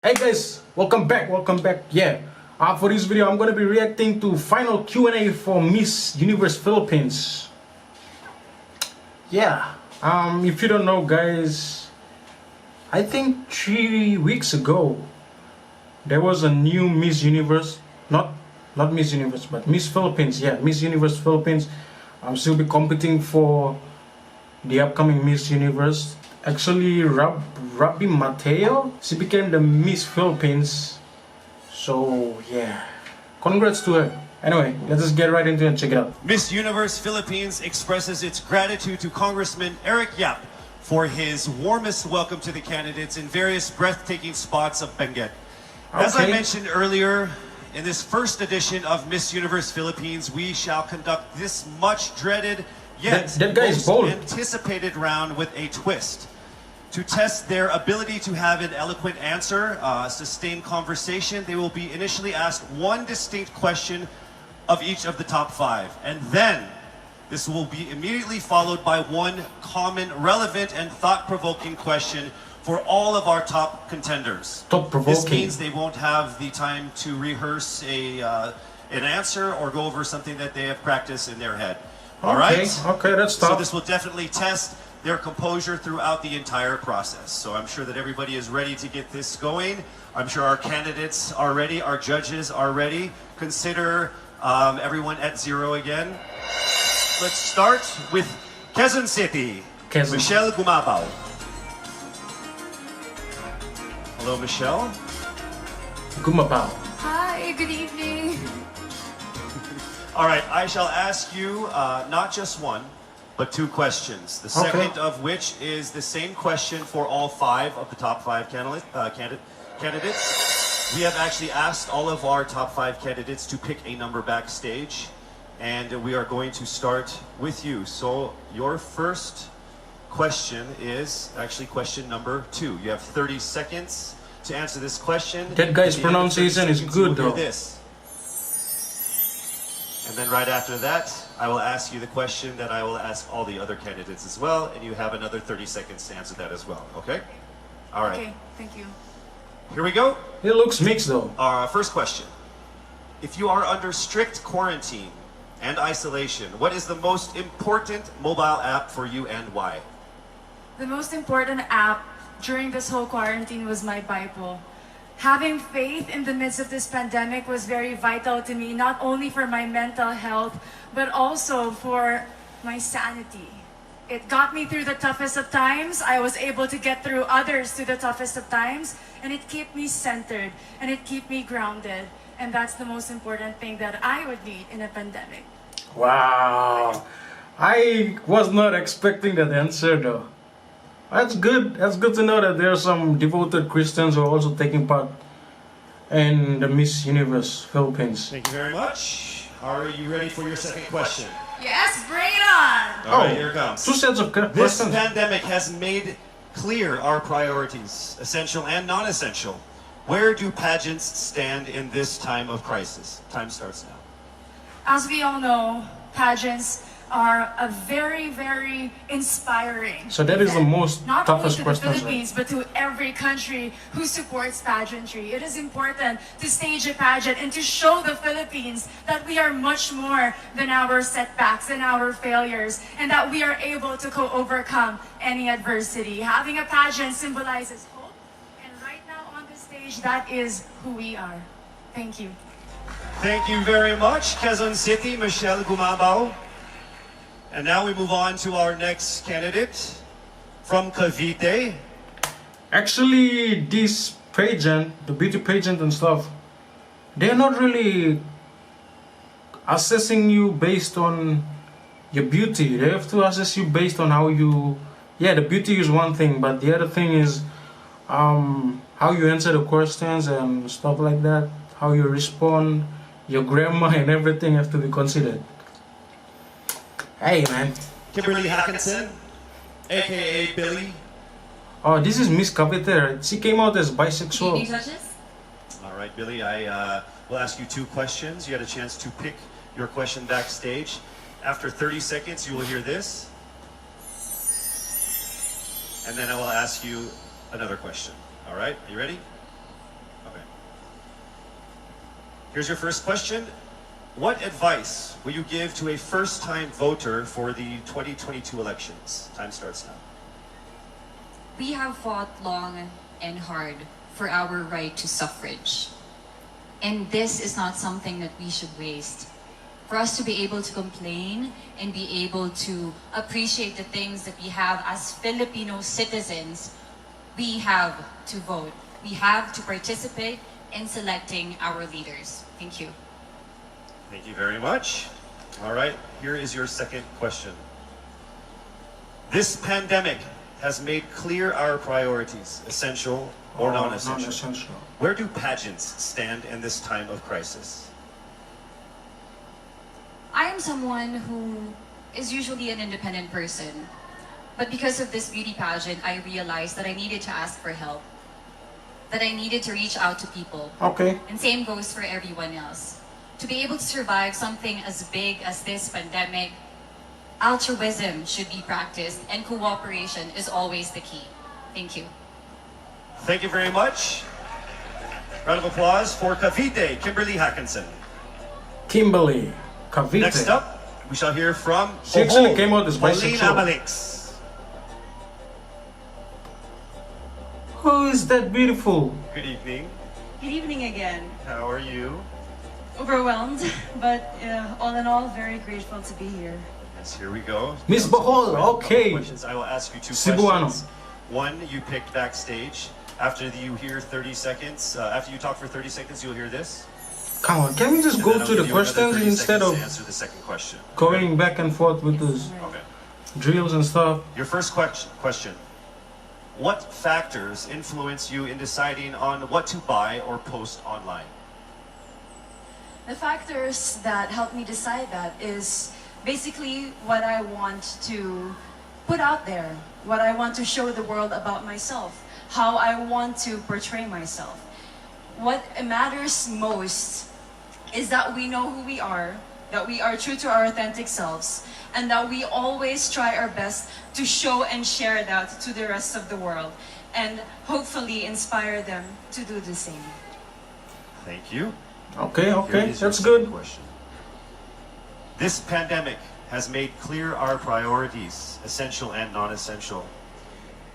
Hey guys, welcome back. For this video, I'm gonna be reacting to final Q&A for Miss Universe Philippines. If you don't know, guys, I think 3 weeks ago there was a new Miss Universe, not Miss Universe, but Miss Philippines. Miss Universe Philippines. I'm still be competing for the upcoming Miss Universe. Actually, Rabbi Mateo, she became the Miss Philippines. So yeah, congrats to her. Anyway, let's just get right into it and check it out. Miss Universe Philippines expresses its gratitude to Congressman Eric Yap for his warmest welcome to the candidates in various breathtaking spots of Benguet. As I mentioned earlier, in this first edition of Miss Universe Philippines, we shall conduct this much dreaded yet that guy is bold. anticipated round with a twist. To test their ability to have an eloquent answer, sustained conversation, they will be initially asked one distinct question of each of the top five. And then, this will be immediately followed by one common, relevant, and thought-provoking question for all of our top contenders. This means they won't have the time to rehearse an answer or go over something that they have practiced in their head. All right? Okay, that's tough. So this will definitely test their composure throughout the entire process. So I'm sure that everybody is ready to get this going. I'm sure our candidates are ready, our judges are ready. Consider everyone at zero again. Let's start with Quezon City. Michelle Gumabao. Hello, Michelle. Gumabao. Hi, good evening. All right, I shall ask you not just one, but two questions. The second of which is the same question for all five of the top five candidates. We have actually asked all of our top five candidates to pick a number backstage, and we are going to start with you. So your first question is actually question number 2. You have 30 seconds to answer this question. That guy's pronunciation is good though. And then right after that, I will ask you the question that I will ask all the other candidates as well, and you have another 30 seconds to answer that as well, okay? All right. Okay, thank you. Here we go. It looks mixed though. Our first question. If you are under strict quarantine and isolation, what is the most important mobile app for you and why? The most important app during this whole quarantine was my Bible. Having faith in the midst of this pandemic was very vital to me, not only for my mental health, but also for my sanity. It got me through the toughest of times. I was able to get through others through the toughest of times, and it kept me centered, and it kept me grounded. And that's the most important thing that I would need in a pandemic. Wow. I was not expecting that answer though. That's good. That's good to know that there are some devoted Christians who are also taking part in the Miss Universe Philippines. Thank you very much. Are you ready for your second question? Yes, bring it on! All right, here it comes. 2 sets of questions. This pandemic has made clear our priorities, essential and non-essential. Where do pageants stand in this time of crisis? Time starts now. As we all know, pageants are a very, very inspiring So that is the most not toughest only to the question. Philippines, but to every country who supports pageantry. It is important to stage a pageant and to show the Philippines that we are much more than our setbacks and our failures, and that we are able to overcome any adversity. Having a pageant symbolizes hope, and right now on the stage, that is who we are. Thank you. Thank you very much, Quezon City, Michelle Gumabao. And now we move on to our next candidate from Cavite. Actually, this pageant, the beauty pageant and stuff, they're not really assessing you based on your beauty. They have to assess you based on how you... Yeah, the beauty is one thing, but the other thing is how you answer the questions and stuff like that, how you respond, your grammar and everything have to be considered. Hey man. Kimberly Hackinson, aka Billy. Oh, this is Miss Cavite, right? She came out as bisexual. All right, Billy, I will ask you 2 questions. You had a chance to pick your question backstage. After 30 seconds, you will hear this. And then I will ask you another question. All right, are you ready? Here's your first question. What advice will you give to a first-time voter for the 2022 elections? Time starts now. We have fought long and hard for our right to suffrage. And this is not something that we should waste. For us to be able to complain and be able to appreciate the things that we have as Filipino citizens, we have to vote. We have to participate in selecting our leaders. Thank you. Thank you very much. All right, here is your second question. This pandemic has made clear our priorities, essential or non-essential. Non-essential. Where do pageants stand in this time of crisis? I am someone who is usually an independent person. But because of this beauty pageant, I realized that I needed to ask for help. That I needed to reach out to people. Okay. And same goes for everyone else. To be able to survive something as big as this pandemic, altruism should be practiced and cooperation is always the key. Thank you. Thank you very much. Round of applause for Cavite, Kimberly Hackinson. Kimberly, Cavite. Next up, we shall hear from She actually came out as Pauline bisexual. Amalix. Who is that beautiful? Good evening. Good evening again. How are you? Overwhelmed, but all in all, very grateful to be here. Yes, here we go. Miss Bohol, okay. Questions. I will ask you two Cebuano. questions. One, you picked backstage. After you hear 30 seconds, after you talk for 30 seconds, you'll hear this. Come on, can we just And go then I'll to give the you another questions 30 instead seconds of to answer the second question. going back and forth with those Okay. drills and stuff? Your first question. What factors influence you in deciding on what to buy or post online? The factors that help me decide that is basically what I want to put out there, what I want to show the world about myself, how I want to portray myself. What matters most is that we know who we are, that we are true to our authentic selves, and that we always try our best to show and share that to the rest of the world, and hopefully inspire them to do the same. Thank you. Okay, Here okay, is your that's second good. question. This pandemic has made clear our priorities, essential and non-essential.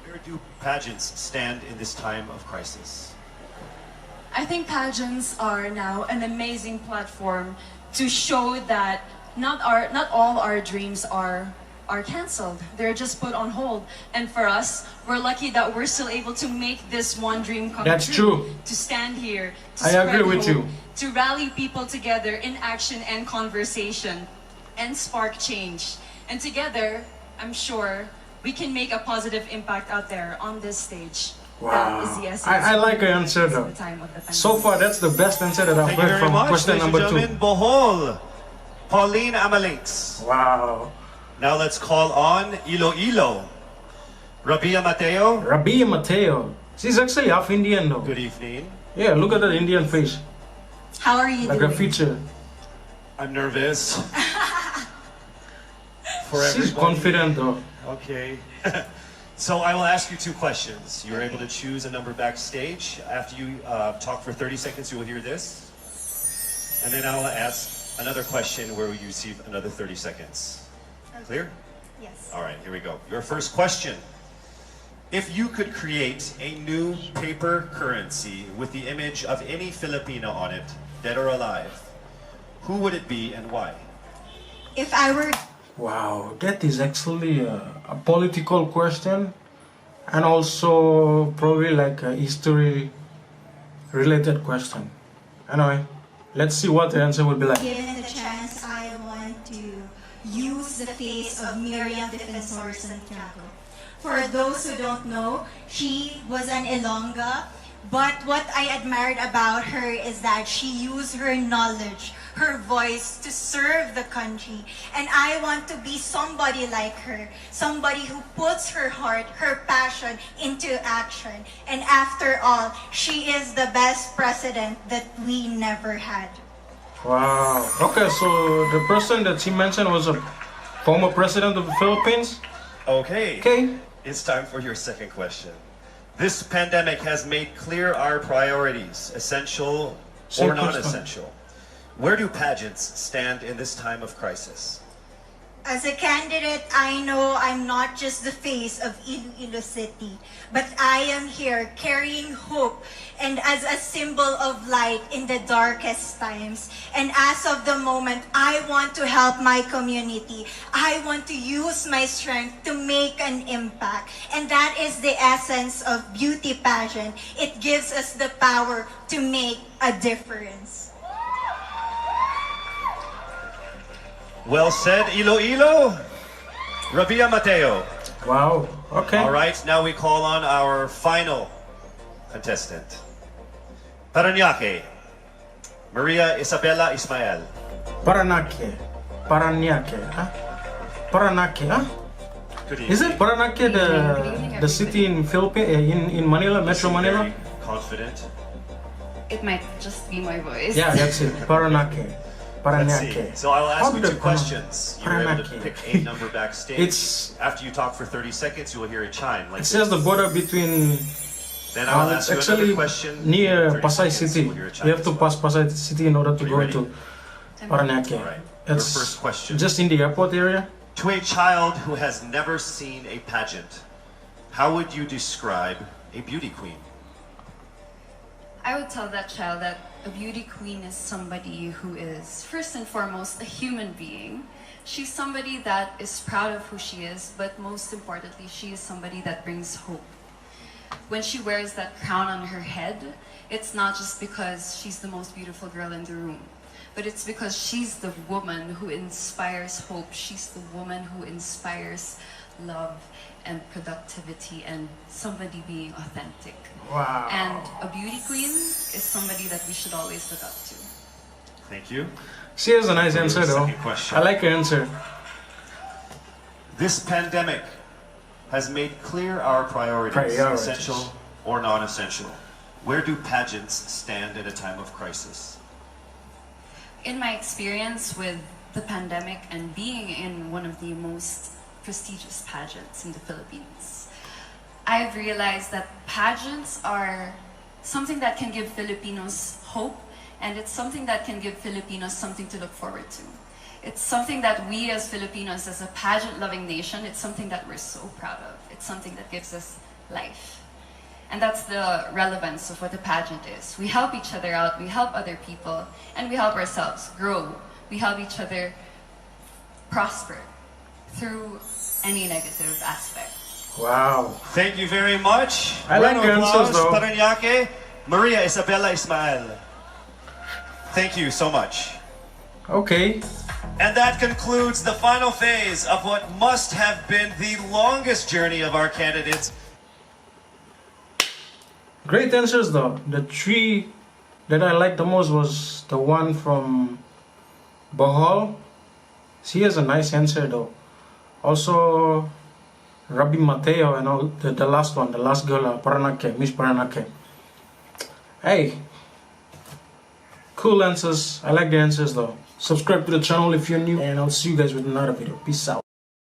Where do pageants stand in this time of crisis? I think pageants are now an amazing platform to show that not all our dreams are canceled. They're just put on hold. And for us, we're lucky that we're still able to make this one dream come That's true. true. To stand here, to I spread agree with hope, you. to rally people together in action and conversation, and spark change. And together, I'm sure we can make a positive impact out there on this stage. That is the essence. I like your answer of though. the time of the So pandemic. far, that's the best answer that I've Thank you heard very from much, question ladies and number 2. gentlemen. Bohol, Pauline Amalix. Wow. Now let's call on Iloilo, Rabia Mateo. Rabia Mateo. She's actually half Indian though. Good evening. Yeah, look at that Indian face. How are you Like a doing? feature. I'm nervous. For She's everybody. confident though. Okay. So I will ask you two questions. You're able to choose a number backstage. After you talk for 30 seconds, you will hear this. And then I will ask another question where you receive another 30 seconds. Clear? Yes. All right, here we go. Your first question. If you could create a new paper currency with the image of any Filipino on it, dead or alive, who would it be and why? If I were Wow, that is actually a political question and also probably like a history related question. Anyway, let's see what the answer will be like. given the chance, I want to use the face of Miriam Defensor Santiago. For those who don't know, she was an Ilongga, but what I admired about her is that she used her knowledge, her voice to serve the country. And I want to be somebody like her, somebody who puts her heart, her passion into action. And after all, she is the best president that we never had. Wow. Okay, so the person that she mentioned was a former president of the Philippines. Okay. Okay. It's time for your second question. This pandemic has made clear our priorities, essential Same or question. non-essential. Where do pageants stand in this time of crisis? As a candidate, I know I'm not just the face of Iloilo City, but I am here carrying hope and as a symbol of light in the darkest times. And as of the moment, I want to help my community. I want to use my strength to make an impact. And that is the essence of beauty pageant. It gives us the power to make a difference. Well said, Iloilo. Rabia Mateo. Wow. Okay. All right, now we call on our final contestant. Paranaque, Maria Isabella Ismael. Paranaque. Huh? Paranaque, huh? Good Is it evening. Paranaque the city in Philippines, in Manila, Metro Manila? Very confident. It might just be my voice. Yeah, that's it. Paranaque. Let's see. Paranaque. So I'll How ask you did two I questions. You're able to Paranaque. pick a number backstage. It's- After you talk for 30 seconds, you will hear a chime like It says the this. border between. Then I'll It's ask you actually another question. near In 30 Pasay seconds, City. we'll hear a chime You have as to well. pass Pasay City in order to Are you go ready? to Paranaque. All right. Your It's first question. just in the airport area. To a child who has never seen a pageant, how would you describe a beauty queen? I would tell that child that a beauty queen is somebody who is, first and foremost, a human being. She's somebody that is proud of who she is, but most importantly, she is somebody that brings hope. When she wears that crown on her head, it's not just because she's the most beautiful girl in the room, but it's because she's the woman who inspires hope. She's the woman who inspires love and productivity and somebody being authentic. Wow. And a beauty queen is somebody that we should always look up to. Thank you. She has a nice answer though. Second question. I like her answer. This pandemic has made clear our priorities, Priorities. essential or non-essential. Where do pageants stand at a time of crisis? In my experience with the pandemic and being in one of the most prestigious pageants in the Philippines, I've realized that pageants are something that can give Filipinos hope, and it's something that can give Filipinos something to look forward to. It's something that we as Filipinos, as a pageant-loving nation, it's something that we're so proud of. It's something that gives us life. And that's the relevance of what a pageant is. We help each other out, we help other people, and we help ourselves grow. We help each other prosper through any negative aspect. Wow. Thank you very much. I like Round your of answers, applause, though. Paranaque, Maria Isabella Ismael. Thank you so much. Okay. And that concludes the final phase of what must have been the longest journey of our candidates. Great answers though. The three that I liked the most was the one from Bohol. She has a nice answer though. Also, Rabbi Mateo and all the last one, the last girl, Paranaque, Miss Paranaque. Hey, cool answers. I like the answers though. Subscribe to the channel if you're new, and I'll see you guys with another video. Peace out.